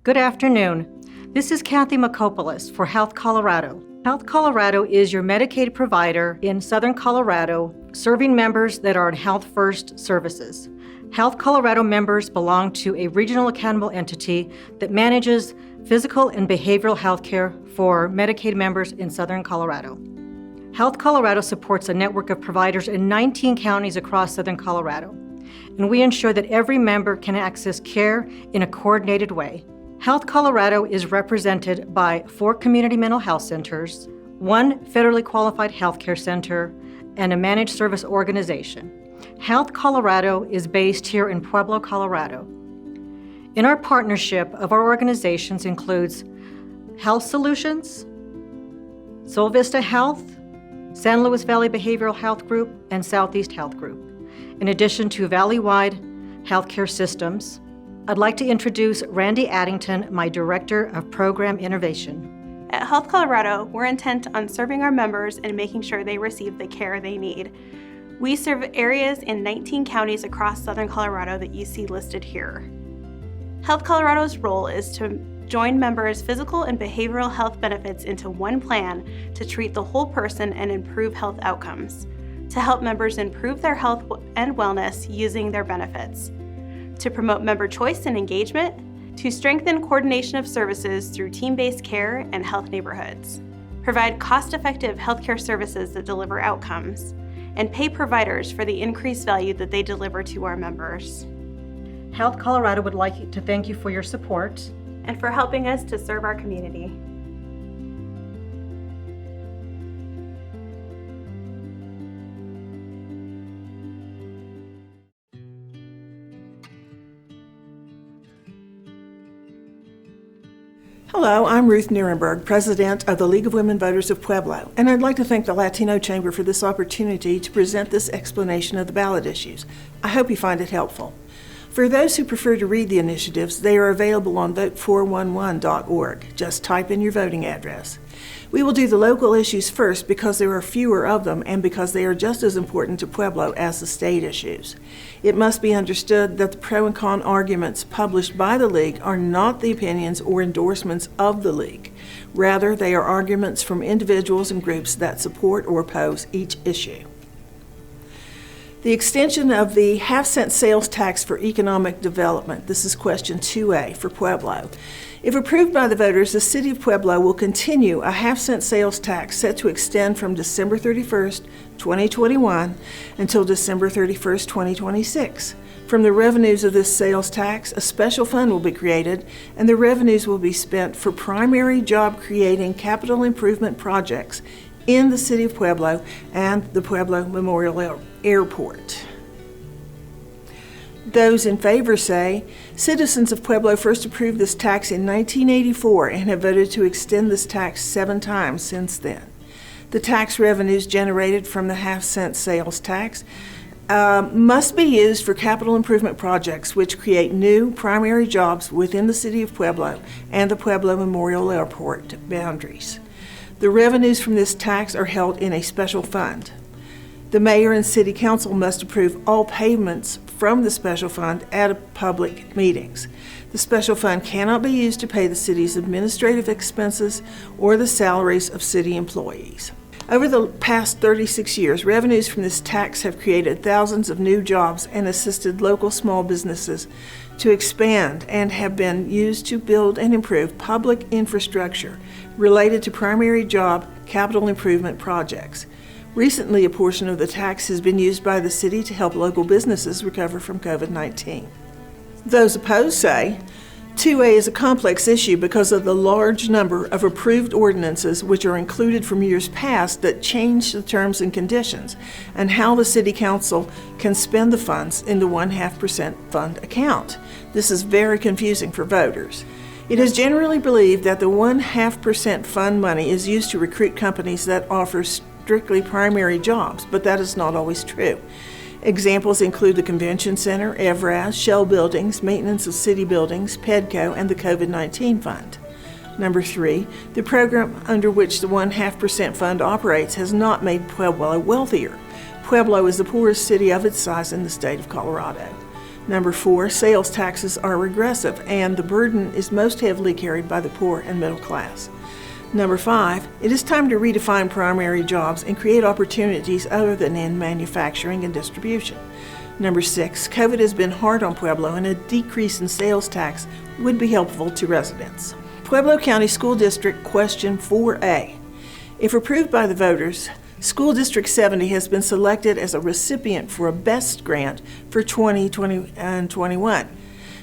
Good afternoon. This is Kathy Makopoulos for Health Colorado. Health Colorado is your Medicaid provider in Southern Colorado, serving members that are in Health First services. Health Colorado members belong to a regional accountable entity that manages physical and behavioral health care for Medicaid members in Southern Colorado. Health Colorado supports a network of providers in 19 counties across Southern Colorado, and we ensure that every member can access care in a coordinated way. Health Colorado is represented by 4 community mental health centers, 1 federally qualified healthcare center, and a managed service organization. Health Colorado is based here in Pueblo, Colorado. In our partnership of our organizations includes Health Solutions, Sol Vista Health, San Luis Valley Behavioral Health Group, and Southeast Health Group. In addition to valley-wide healthcare systems, I'd like to introduce Randy Addington, my Director of Program Innovation. At Health Colorado, we're intent on serving our members and making sure they receive the care they need. We serve areas in 19 counties across Southern Colorado that you see listed here. Health Colorado's role is to join members' physical and behavioral health benefits into one plan to treat the whole person and improve health outcomes, to help members improve their health and wellness using their benefits, to promote member choice and engagement, to strengthen coordination of services through team-based care and health neighborhoods, provide cost-effective healthcare services that deliver outcomes, and pay providers for the increased value that they deliver to our members. Health Colorado would like to thank you for your support and for helping us to serve our community. Hello, I'm Ruth Nierenberg, President of the League of Women Voters of Pueblo, and I'd like to thank the Latino Chamber for this opportunity to present this explanation of the ballot issues. I hope you find it helpful. For those who prefer to read the initiatives, they are available on vote411.org. Just type in your voting address. We will do the local issues first because there are fewer of them and because they are just as important to Pueblo as the state issues. It must be understood that the pro and con arguments published by the League are not the opinions or endorsements of the League. Rather, they are arguments from individuals and groups that support or oppose each issue. The extension of the half-cent sales tax for economic development. This is question 2A for Pueblo. If approved by the voters, the City of Pueblo will continue a half-cent sales tax set to extend from December 31st, 2021 until December 31st, 2026. From the revenues of this sales tax, a special fund will be created, and the revenues will be spent for primary job-creating capital improvement projects in the City of Pueblo and the Pueblo Memorial Airport. Those in favor say, citizens of Pueblo first approved this tax in 1984 and have voted to extend this tax 7 times since then. The tax revenues generated from the half-cent sales tax must be used for capital improvement projects which create new primary jobs within the City of Pueblo and the Pueblo Memorial Airport boundaries. The revenues from this tax are held in a special fund. The mayor and city council must approve all payments from the special fund at public meetings. The special fund cannot be used to pay the city's administrative expenses or the salaries of city employees. Over the past 36 years, revenues from this tax have created thousands of new jobs and assisted local small businesses to expand and have been used to build and improve public infrastructure related to primary job capital improvement projects. Recently, a portion of the tax has been used by the city to help local businesses recover from COVID-19. Those opposed say, 2A is a complex issue because of the large number of approved ordinances which are included from years past that change the terms and conditions and how the City Council can spend the funds in the 0.5% fund account. This is very confusing for voters. It is generally believed that the 0.5% fund money is used to recruit companies that offer strictly primary jobs, but that is not always true. Examples include the Convention Center, EVRAZ, Shell Buildings, maintenance of city buildings, PEDCO, and the COVID-19 Fund. Number 3, the program under which the 0.5% fund operates has not made Pueblo wealthier. Pueblo is the poorest city of its size in the state of Colorado. Number 4, sales taxes are regressive, and the burden is most heavily carried by the poor and middle class. Number 5, it is time to redefine primary jobs and create opportunities other than in manufacturing and distribution. Number 6, COVID has been hard on Pueblo, and a decrease in sales tax would be helpful to residents. Pueblo County School District Question 4A. If approved by the voters, School District 70 has been selected as a recipient for a BEST grant for 2020 and 21.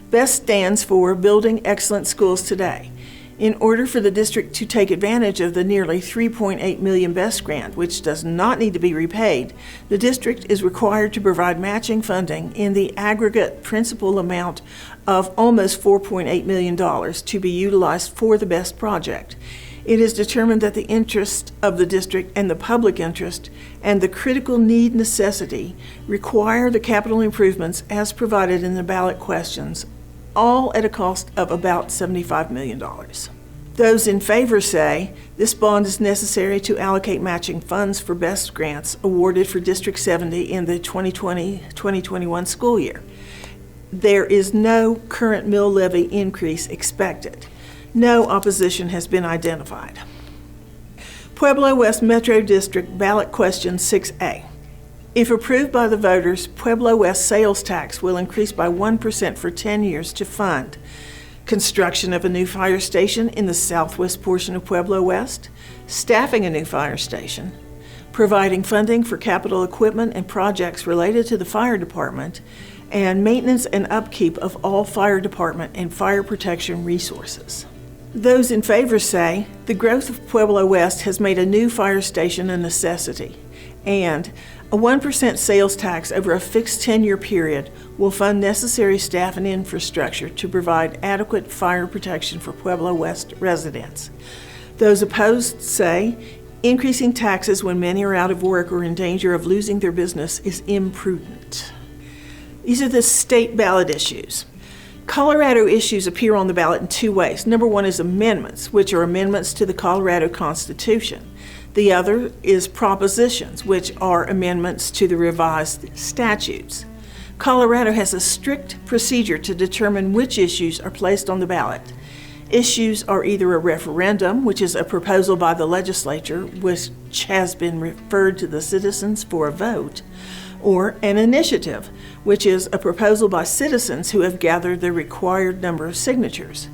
BEST stands for Building Excellent Schools Today. In order for the district to take advantage of the nearly $3.8 million BEST grant, which does not need to be repaid, the district is required to provide matching funding in the aggregate principal amount of almost $4.8 million to be utilized for the BEST project. It is determined that the interest of the district and the public interest and the critical need necessity require the capital improvements as provided in the ballot questions, all at a cost of about $75 million. Those in favor say this bond is necessary to allocate matching funds for BEST grants awarded for District 70 in the 2020-2021 school year. There is no current mill levy increase expected. No opposition has been identified. Pueblo West Metro District Ballot Question 6A. If approved by the voters, Pueblo West sales tax will increase by 1% for 10 years to fund construction of a new fire station in the southwest portion of Pueblo West, staffing a new fire station, providing funding for capital equipment and projects related to the fire department, and maintenance and upkeep of all fire department and fire protection resources. Those in favor say the growth of Pueblo West has made a new fire station a necessity, and a 1% sales tax over a fixed 10-year period will fund necessary staff and infrastructure to provide adequate fire protection for Pueblo West residents. Those opposed say increasing taxes when many are out of work or in danger of losing their business is imprudent. These are the state ballot issues. Colorado issues appear on the ballot in two ways. Number 1 is amendments, which are amendments to the Colorado Constitution. The other is propositions, which are amendments to the revised statutes. Colorado has a strict procedure to determine which issues are placed on the ballot. Issues are either a referendum, which is a proposal by the legislature, which has been referred to the citizens for a vote, or an initiative, which is a proposal by citizens who have gathered the required number of signatures.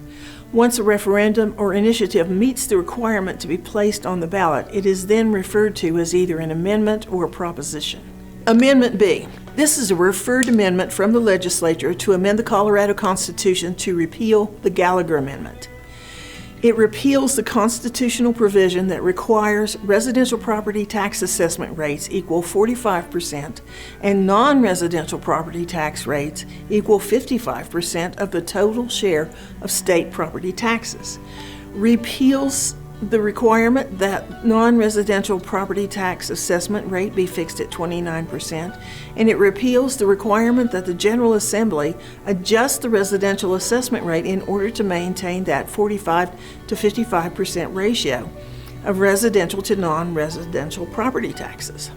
Once a referendum or initiative meets the requirement to be placed on the ballot, it is then referred to as either an amendment or a proposition. Amendment B. This is a referred amendment from the legislature to amend the Colorado Constitution to repeal the Gallagher Amendment. It repeals the constitutional provision that requires residential property tax assessment rates equal 45% and non-residential property tax rates equal 55% of the total share of state property taxes. Repeals the requirement that non-residential property tax assessment rate be fixed at 29%, and it repeals the requirement that the General Assembly adjust the residential assessment rate in order to maintain that 45 to 55% ratio of residential to non-residential property taxes.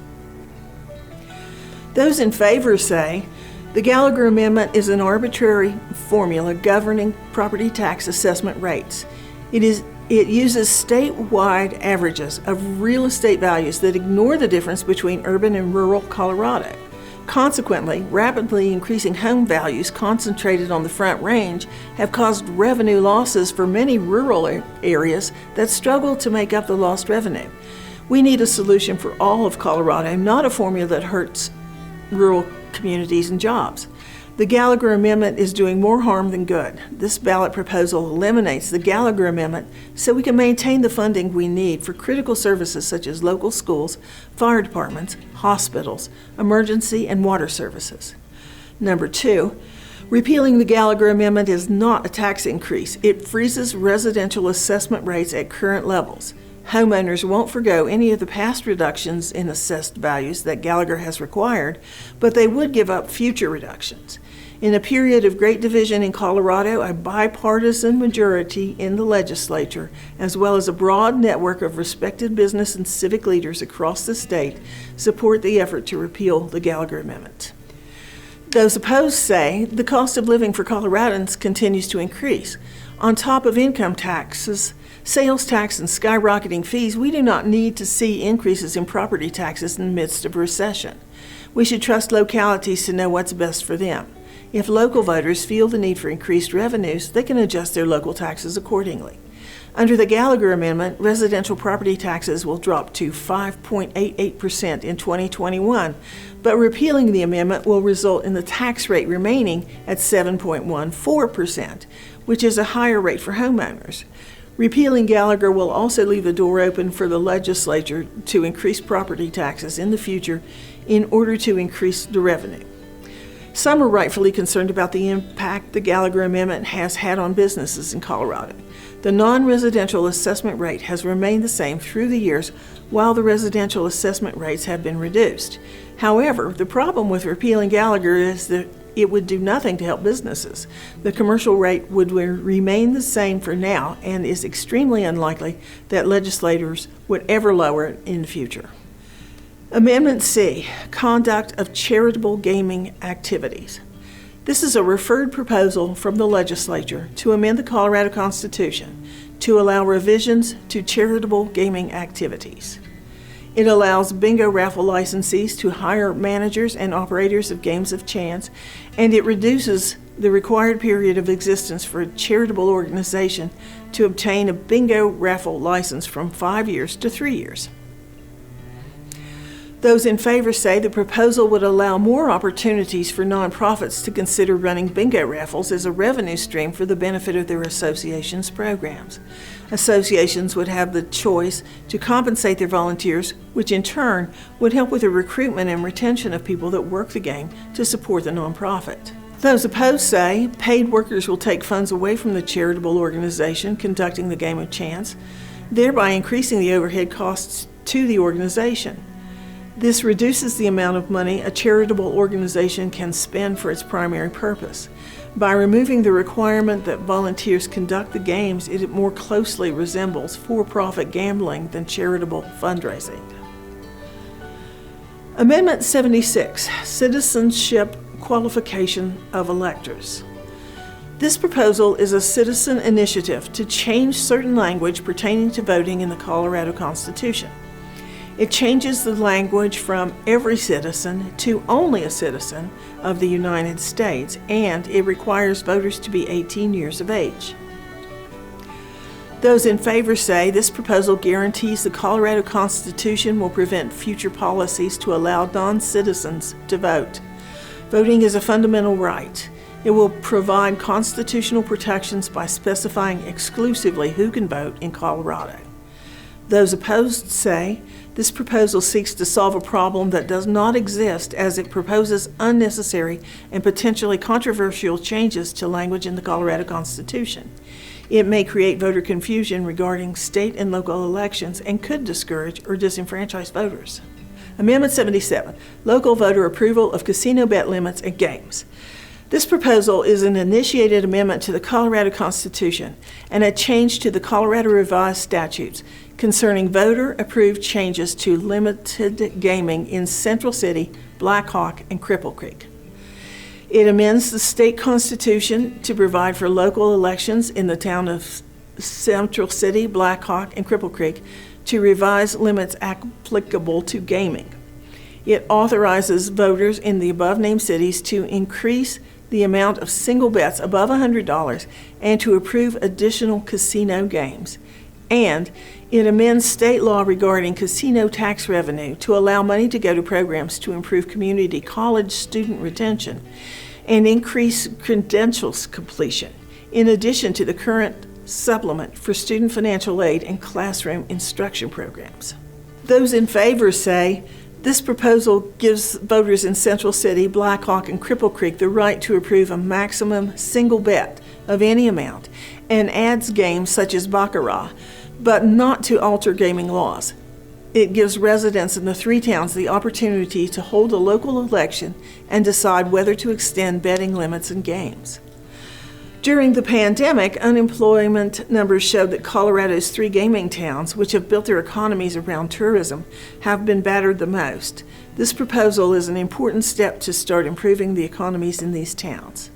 Those in favor say the Gallagher Amendment is an arbitrary formula governing property tax assessment rates. It uses statewide averages of real estate values that ignore the difference between urban and rural Colorado. Consequently, rapidly increasing home values concentrated on the Front Range have caused revenue losses for many rural areas that struggle to make up the lost revenue. We need a solution for all of Colorado, not a formula that hurts rural communities and jobs. The Gallagher Amendment is doing more harm than good. This ballot proposal eliminates the Gallagher Amendment so we can maintain the funding we need for critical services such as local schools, fire departments, hospitals, emergency and water services. Number 2, repealing the Gallagher Amendment is not a tax increase. It freezes residential assessment rates at current levels. Homeowners won't forgo any of the past reductions in assessed values that Gallagher has required, but they would give up future reductions. In a period of great division in Colorado, a bipartisan majority in the legislature, as well as a broad network of respected business and civic leaders across the state, support the effort to repeal the Gallagher Amendment. Those opposed say the cost of living for Coloradans continues to increase. On top of income taxes, sales tax, and skyrocketing fees, we do not need to see increases in property taxes in the midst of a recession. We should trust localities to know what's best for them. If local voters feel the need for increased revenues, they can adjust their local taxes accordingly. Under the Gallagher Amendment, residential property taxes will drop to 5.88% in 2021, but repealing the amendment will result in the tax rate remaining at 7.14%, which is a higher rate for homeowners. Repealing Gallagher will also leave the door open for the legislature to increase property taxes in the future in order to increase the revenue. Some are rightfully concerned about the impact the Gallagher Amendment has had on businesses in Colorado. The non-residential assessment rate has remained the same through the years, while the residential assessment rates have been reduced. However, the problem with repealing Gallagher is that it would do nothing to help businesses. The commercial rate would remain the same for now and is extremely unlikely that legislators would ever lower it in the future. Amendment C, Conduct of Charitable Gaming Activities. This is a referred proposal from the legislature to amend the Colorado Constitution to allow revisions to charitable gaming activities. It allows bingo raffle licensees to hire managers and operators of games of chance, and it reduces the required period of existence for a charitable organization to obtain a bingo raffle license from 5 years to 3 years. Those in favor say the proposal would allow more opportunities for nonprofits to consider running bingo raffles as a revenue stream for the benefit of their association's programs. Associations would have the choice to compensate their volunteers, which in turn would help with the recruitment and retention of people that work the game to support the nonprofit. Those opposed say paid workers will take funds away from the charitable organization conducting the game of chance, thereby increasing the overhead costs to the organization. This reduces the amount of money a charitable organization can spend for its primary purpose. By removing the requirement that volunteers conduct the games, it more closely resembles for-profit gambling than charitable fundraising. Amendment 76, Citizenship Qualification of Electors. This proposal is a citizen initiative to change certain language pertaining to voting in the Colorado Constitution. It changes the language from every citizen to only a citizen of the United States, and it requires voters to be 18 years of age. Those in favor say this proposal guarantees the Colorado Constitution will prevent future policies to allow non-citizens to vote. Voting is a fundamental right. It will provide constitutional protections by specifying exclusively who can vote in Colorado. Those opposed say this proposal seeks to solve a problem that does not exist, as it proposes unnecessary and potentially controversial changes to language in the Colorado Constitution. It may create voter confusion regarding state and local elections and could discourage or disenfranchise voters. Amendment 77, Local Voter Approval of Casino Bet Limits and Games. This proposal is an initiated amendment to the Colorado Constitution and a change to the Colorado Revised Statutes concerning voter-approved changes to limited gaming in Central City, Black Hawk, and Cripple Creek. It amends the state constitution to provide for local elections in the town of Central City, Black Hawk, and Cripple Creek to revise limits applicable to gaming. It authorizes voters in the above-named cities to increase the amount of single bets above $100 and to approve additional casino games. And it amends state law regarding casino tax revenue to allow money to go to programs to improve community college student retention and increase credentials completion, in addition to the current supplement for student financial aid and classroom instruction programs. Those in favor say this proposal gives voters in Central City, Black Hawk, and Cripple Creek the right to approve a maximum single bet of any amount and adds games such as baccarat, but not to alter gaming laws. It gives residents in the three towns the opportunity to hold a local election and decide whether to extend betting limits and games. During the pandemic, unemployment numbers showed that Colorado's 3 gaming towns, which have built their economies around tourism, have been battered the most. This proposal is an important step to start improving the economies in these towns.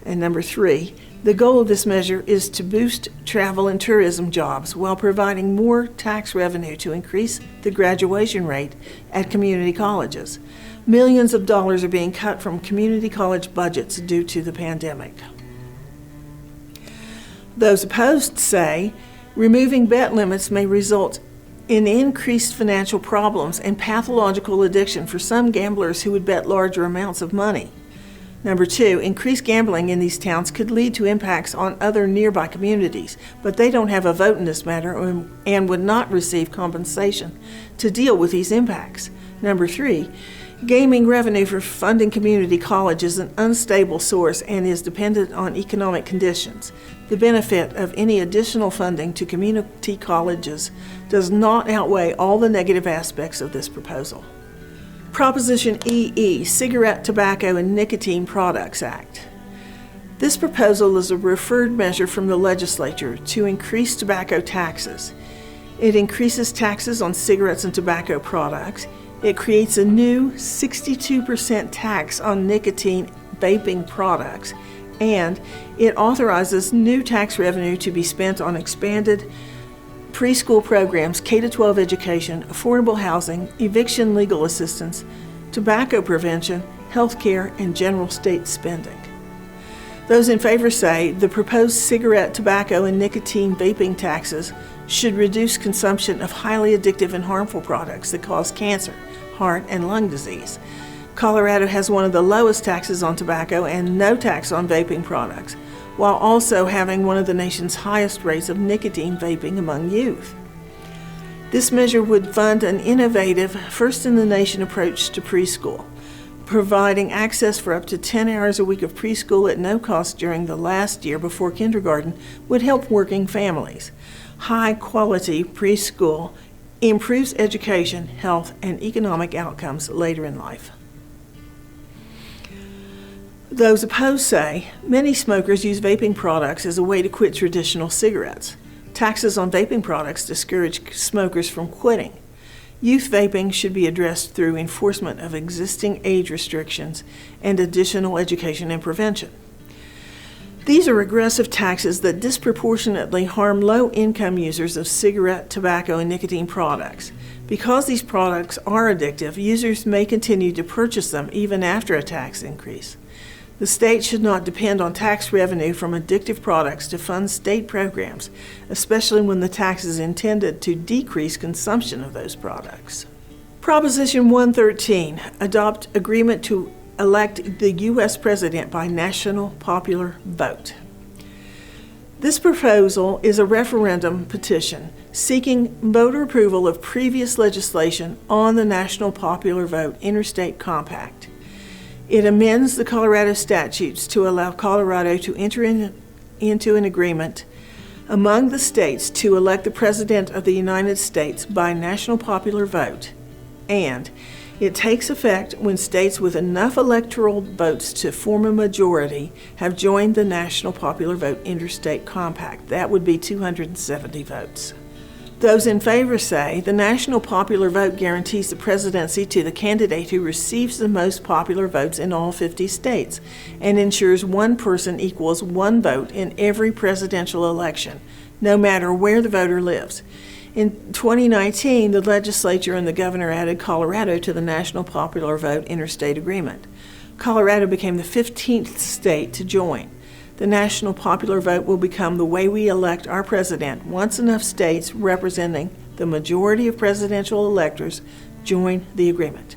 And number 3, the goal of this measure is to boost travel and tourism jobs while providing more tax revenue to increase the graduation rate at community colleges. Millions of dollars are being cut from community college budgets due to the pandemic. Those opposed say removing bet limits may result in increased financial problems and pathological addiction for some gamblers who would bet larger amounts of money. Number 2, increased gambling in these towns could lead to impacts on other nearby communities, but they don't have a vote in this matter and would not receive compensation to deal with these impacts. Number 3, gaming revenue for funding community college is an unstable source and is dependent on economic conditions. The benefit of any additional funding to community colleges does not outweigh all the negative aspects of this proposal. Proposition EE, Cigarette, Tobacco, and Nicotine Products Act. This proposal is a referred measure from the legislature to increase tobacco taxes. It increases taxes on cigarettes and tobacco products. It creates a new 62% tax on nicotine vaping products, and it authorizes new tax revenue to be spent on expanded preschool programs, K-12 education, affordable housing, eviction legal assistance, tobacco prevention, health care, and general state spending. Those in favor say the proposed cigarette, tobacco, and nicotine vaping taxes should reduce consumption of highly addictive and harmful products that cause cancer, heart, and lung disease. Colorado has one of the lowest taxes on tobacco and no tax on vaping products, while also having one of the nation's highest rates of nicotine vaping among youth. This measure would fund an innovative, first-in-the-nation approach to preschool, providing access for up to 10 hours a week of preschool at no cost during the last year before kindergarten would help working families. High-quality preschool improves education, health, and economic outcomes later in life. Those opposed say many smokers use vaping products as a way to quit traditional cigarettes. Taxes on vaping products discourage smokers from quitting. Youth vaping should be addressed through enforcement of existing age restrictions and additional education and prevention. These are regressive taxes that disproportionately harm low-income users of cigarette, tobacco, and nicotine products. Because these products are addictive, users may continue to purchase them even after a tax increase. The state should not depend on tax revenue from addictive products to fund state programs, especially when the tax is intended to decrease consumption of those products. Proposition 113, adopt agreement to elect the U.S. President by national popular vote. This proposal is a referendum petition seeking voter approval of previous legislation on the National Popular Vote Interstate Compact. It amends the Colorado statutes to allow Colorado to enter into an agreement among the states to elect the President of the United States by national popular vote, and it takes effect when states with enough electoral votes to form a majority have joined the National Popular Vote Interstate Compact. That would be 270 votes. Those in favor say the national popular vote guarantees the presidency to the candidate who receives the most popular votes in all 50 states and ensures one person equals one vote in every presidential election, no matter where the voter lives. In 2019, the legislature and the governor added Colorado to the National Popular Vote Interstate Agreement. Colorado became the 15th state to join. The national popular vote will become the way we elect our president once enough states representing the majority of presidential electors join the agreement.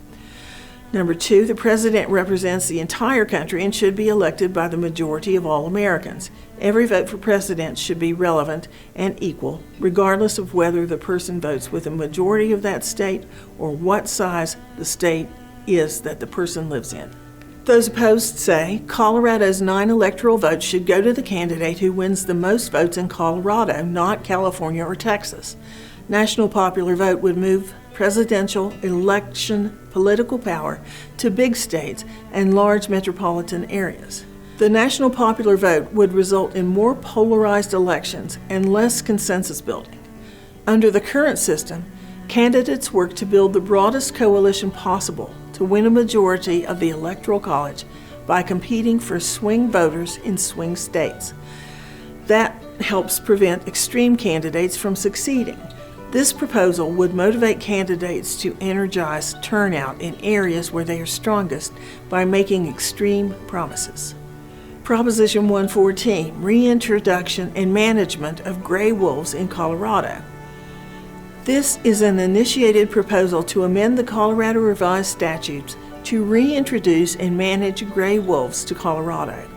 Number 2, the president represents the entire country and should be elected by the majority of all Americans. Every vote for president should be relevant and equal, regardless of whether the person votes with a majority of that state or what size the state is that the person lives in. Those opposed say Colorado's 9 electoral votes should go to the candidate who wins the most votes in Colorado, not California or Texas. National popular vote would move presidential election political power to big states and large metropolitan areas. The national popular vote would result in more polarized elections and less consensus building. Under the current system, candidates work to build the broadest coalition possible to win a majority of the Electoral College by competing for swing voters in swing states. That helps prevent extreme candidates from succeeding. This proposal would motivate candidates to energize turnout in areas where they are strongest by making extreme promises. Proposition 114, Reintroduction and Management of Gray Wolves in Colorado. This is an initiated proposal to amend the Colorado Revised Statutes to reintroduce and manage gray wolves to Colorado.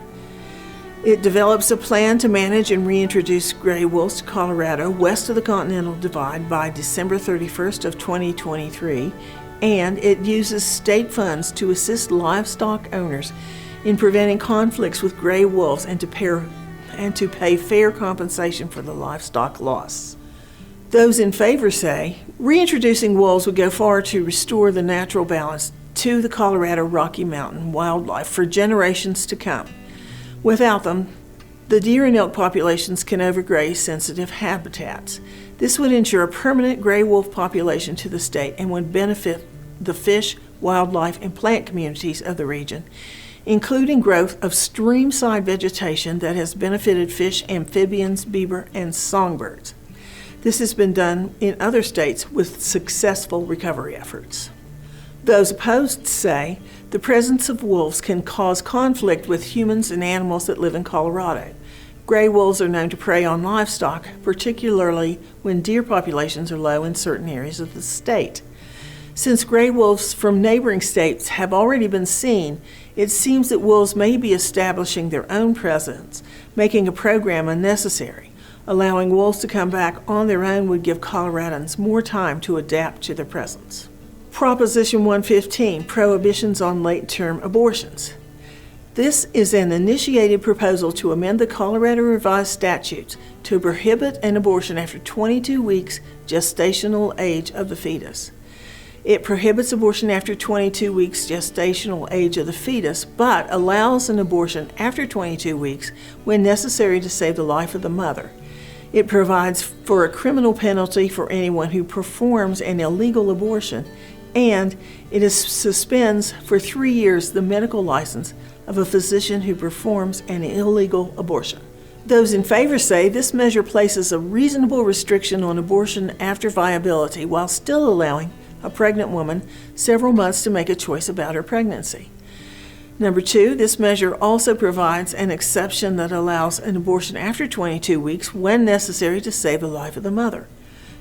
It develops a plan to manage and reintroduce gray wolves to Colorado west of the Continental Divide by December 31st of 2023, and it uses state funds to assist livestock owners in preventing conflicts with gray wolves and to pay fair compensation for the livestock loss. Those in favor say, reintroducing wolves would go far to restore the natural balance to the Colorado Rocky Mountain wildlife for generations to come. Without them, the deer and elk populations can overgraze sensitive habitats. This would ensure a permanent gray wolf population to the state and would benefit the fish, wildlife, and plant communities of the region, including growth of stream-side vegetation that has benefited fish, amphibians, beaver, and songbirds. This has been done in other states with successful recovery efforts. Those opposed say the presence of wolves can cause conflict with humans and animals that live in Colorado. Gray wolves are known to prey on livestock, particularly when deer populations are low in certain areas of the state. Since gray wolves from neighboring states have already been seen, it seems that wolves may be establishing their own presence, making a program unnecessary. Allowing wolves to come back on their own would give Coloradans more time to adapt to their presence. Proposition 115, Prohibitions on Late-Term Abortions. This is an initiated proposal to amend the Colorado Revised Statutes to prohibit an abortion after 22 weeks gestational age of the fetus. It prohibits abortion after 22 weeks gestational age of the fetus, but allows an abortion after 22 weeks when necessary to save the life of the mother. It provides for a criminal penalty for anyone who performs an illegal abortion, and it suspends for 3 years the medical license of a physician who performs an illegal abortion. Those in favor say this measure places a reasonable restriction on abortion after viability while still allowing a pregnant woman several months to make a choice about her pregnancy. Number 2, this measure also provides an exception that allows an abortion after 22 weeks when necessary to save the life of the mother.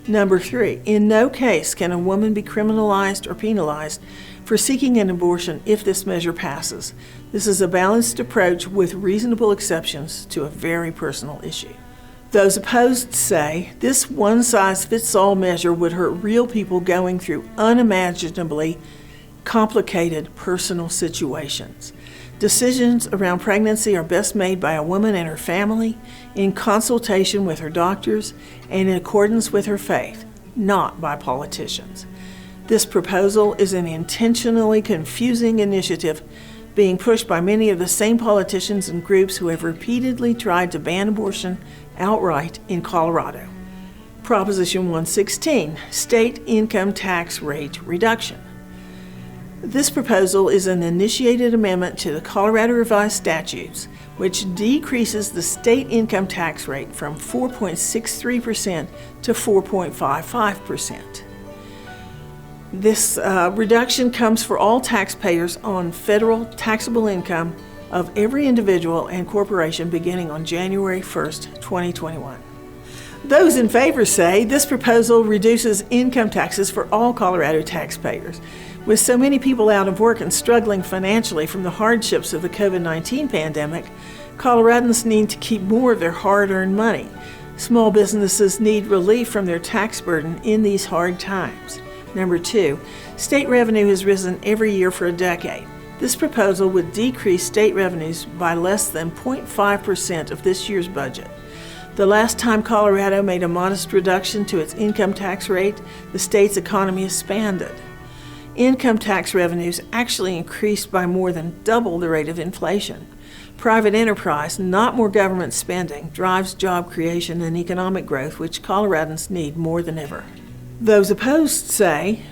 Number 3, in no case can a woman be criminalized or penalized for seeking an abortion if this measure passes. This is a balanced approach with reasonable exceptions to a very personal issue. Those opposed say this one-size-fits-all measure would hurt real people going through unimaginably complicated personal situations. Decisions around pregnancy are best made by a woman and her family in consultation with her doctors and in accordance with her faith, not by politicians. This proposal is an intentionally confusing initiative being pushed by many of the same politicians and groups who have repeatedly tried to ban abortion outright in Colorado. Proposition 116, State Income Tax Rate Reduction. This proposal is an initiated amendment to the Colorado Revised Statutes, which decreases the state income tax rate from 4.63% to 4.55%. This reduction comes for all taxpayers on federal taxable income of every individual and corporation beginning on January 1st, 2021. Those in favor say this proposal reduces income taxes for all Colorado taxpayers. With so many people out of work and struggling financially from the hardships of the COVID-19 pandemic, Coloradans need to keep more of their hard-earned money. Small businesses need relief from their tax burden in these hard times. Number 2, state revenue has risen every year for a decade. This proposal would decrease state revenues by less than 0.5% of this year's budget. The last time Colorado made a modest reduction to its income tax rate, the state's economy expanded. Income tax revenues actually increased by more than double the rate of inflation. Private enterprise, not more government spending, drives job creation and economic growth, which Coloradans need more than ever. Those opposed say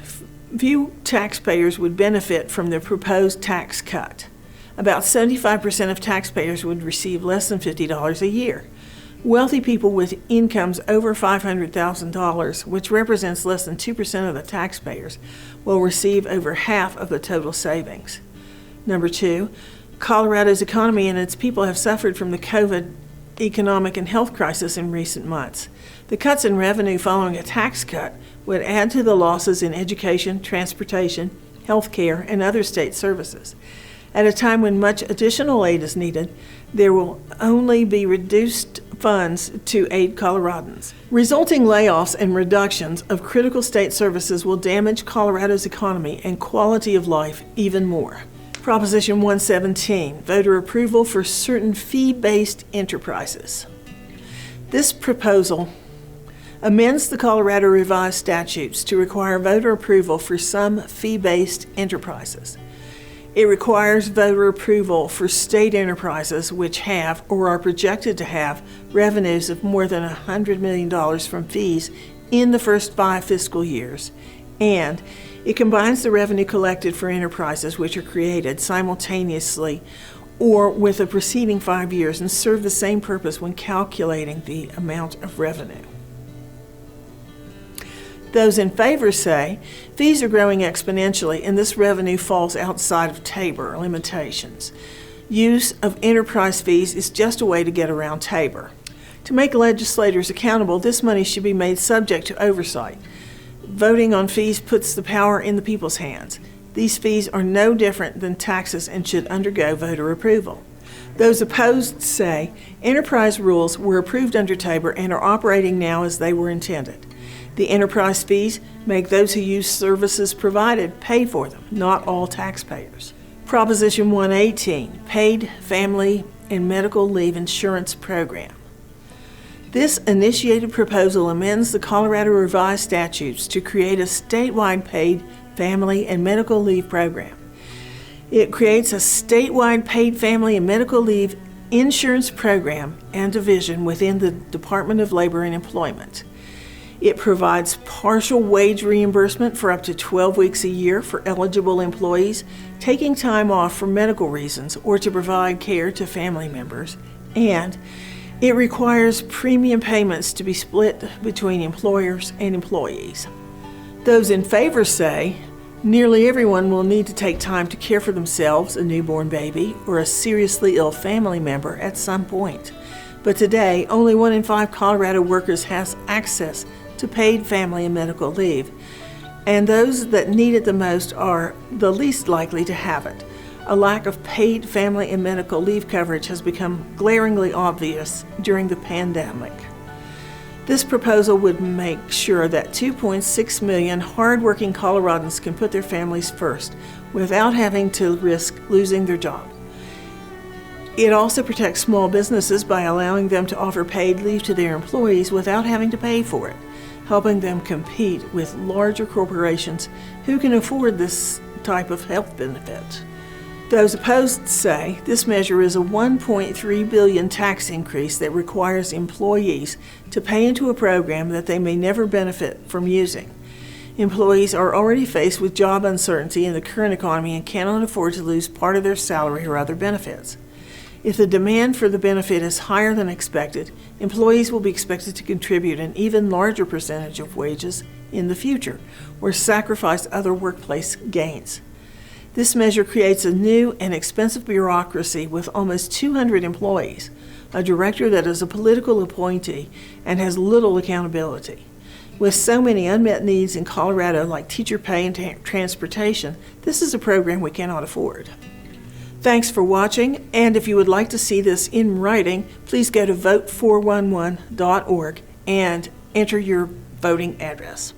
few taxpayers would benefit from the proposed tax cut. About 75% of taxpayers would receive less than $50 a year. Wealthy people with incomes over $500,000, which represents less than 2% of the taxpayers, will receive over half of the total savings. Number 2, Colorado's economy and its people have suffered from the COVID economic and health crisis in recent months. The cuts in revenue following a tax cut would add to the losses in education, transportation, health care, and other state services. At a time when much additional aid is needed, there will only be reduced funds to aid Coloradans. Resulting layoffs and reductions of critical state services will damage Colorado's economy and quality of life even more. Proposition 117, voter approval for certain fee-based enterprises. This proposal amends the Colorado Revised Statutes to require voter approval for some fee-based enterprises. It requires voter approval for state enterprises which have or are projected to have revenues of more than $100 million from fees in the first 5 fiscal years, and it combines the revenue collected for enterprises which are created simultaneously or with the preceding 5 years and serve the same purpose when calculating the amount of revenue. Those in favor say fees are growing exponentially and this revenue falls outside of Tabor limitations. Use of enterprise fees is just a way to get around Tabor. To make legislators accountable, this money should be made subject to oversight. Voting on fees puts the power in the people's hands. These fees are no different than taxes and should undergo voter approval. Those opposed say enterprise rules were approved under Tabor and are operating now as they were intended. The enterprise fees make those who use services provided pay for them, not all taxpayers. Proposition 118, Paid Family and Medical Leave Insurance Program. This initiated proposal amends the Colorado Revised Statutes to create a statewide paid family and medical leave program. It creates a statewide paid family and medical leave insurance program and division within the Department of Labor and Employment. It provides partial wage reimbursement for up to 12 weeks a year for eligible employees taking time off for medical reasons or to provide care to family members, and it requires premium payments to be split between employers and employees. Those in favor say nearly everyone will need to take time to care for themselves, a newborn baby, or a seriously ill family member at some point. But today, only 1 in 5 Colorado workers has access to paid family and medical leave, and those that need it the most are the least likely to have it. A lack of paid family and medical leave coverage has become glaringly obvious during the pandemic. This proposal would make sure that 2.6 million hardworking Coloradans can put their families first without having to risk losing their job. It also protects small businesses by allowing them to offer paid leave to their employees without having to pay for it, helping them compete with larger corporations who can afford this type of health benefit. Those opposed say this measure is a $1.3 billion tax increase that requires employees to pay into a program that they may never benefit from using. Employees are already faced with job uncertainty in the current economy and cannot afford to lose part of their salary or other benefits. If the demand for the benefit is higher than expected, employees will be expected to contribute an even larger percentage of wages in the future or sacrifice other workplace gains. This measure creates a new and expensive bureaucracy with almost 200 employees, a director that is a political appointee and has little accountability. With so many unmet needs in Colorado like teacher pay and transportation, this is a program we cannot afford. Thanks for watching, and if you would like to see this in writing, please go to vote411.org and enter your voting address.